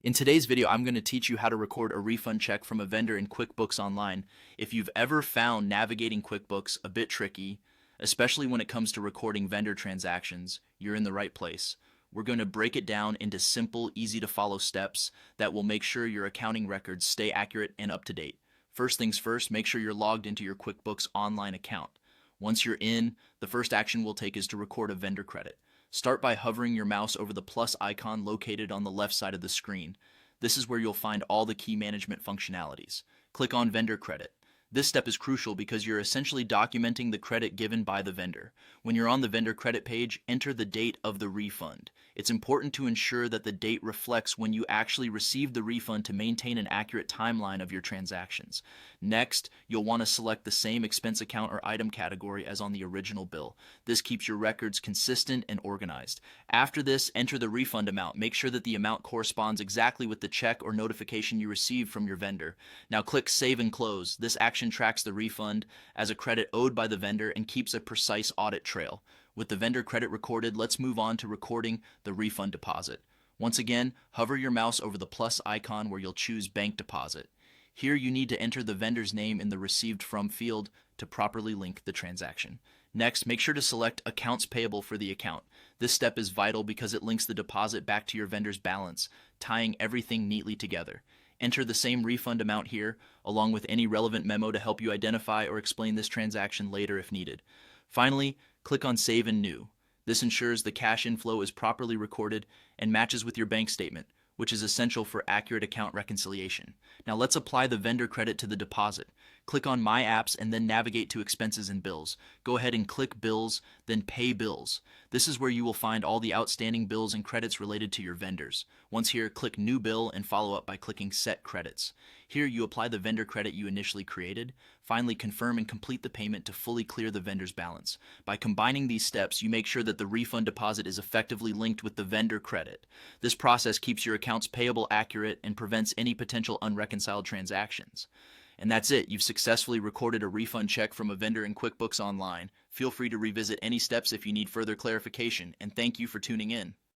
In today's video, I'm going to teach you how to record a refund check from a vendor in QuickBooks Online. If you've ever found navigating QuickBooks a bit tricky, especially when it comes to recording vendor transactions, you're in the right place. We're going to break it down into simple, easy to follow steps that will make sure your accounting records stay accurate and up to date. First things first, make sure you're logged into your QuickBooks Online account. Once you're in, the first action we'll take is to record a vendor credit. Start by hovering your mouse over the plus icon located on the left side of the screen. This is where you'll find all the key management functionalities. Click on Vendor Credit. This step is crucial because you're essentially documenting the credit given by the vendor. When you're on the vendor credit page, enter the date of the refund. It's important to ensure that the date reflects when you actually received the refund to maintain an accurate timeline of your transactions. Next, you'll want to select the same expense account or item category as on the original bill. This keeps your records consistent and organized. After this, enter the refund amount. Make sure that the amount corresponds exactly with the check or notification you received from your vendor. Now click Save and Close. This action tracks the refund as a credit owed by the vendor and keeps a precise audit trail. With the vendor credit recorded, let's move on to recording the refund deposit. Once again, hover your mouse over the plus icon where you'll choose Bank Deposit. Here you need to enter the vendor's name in the Received From field to properly link the transaction. Next, make sure to select Accounts Payable for the account. This step is vital because it links the deposit back to your vendor's balance, tying everything neatly together. Enter the same refund amount here, along with any relevant memo to help you identify or explain this transaction later if needed. Finally, click on Save and New. This ensures the cash inflow is properly recorded and matches with your bank statement, which is essential for accurate account reconciliation. Now let's apply the vendor credit to the deposit. Click on My Apps and then navigate to Expenses and Bills. Go ahead and click Bills, then Pay Bills. This is where you will find all the outstanding bills and credits related to your vendors. Once here, click New Bill and follow up by clicking Set Credits. Here you apply the vendor credit you initially created. Finally, confirm and complete the payment to fully clear the vendor's balance. By combining these steps, you make sure that the refund deposit is effectively linked with the vendor credit. This process keeps your accounts payable accurate and prevents any potential unreconciled transactions. And that's it. You've successfully recorded a refund check from a vendor in QuickBooks Online. Feel free to revisit any steps if you need further clarification, and thank you for tuning in.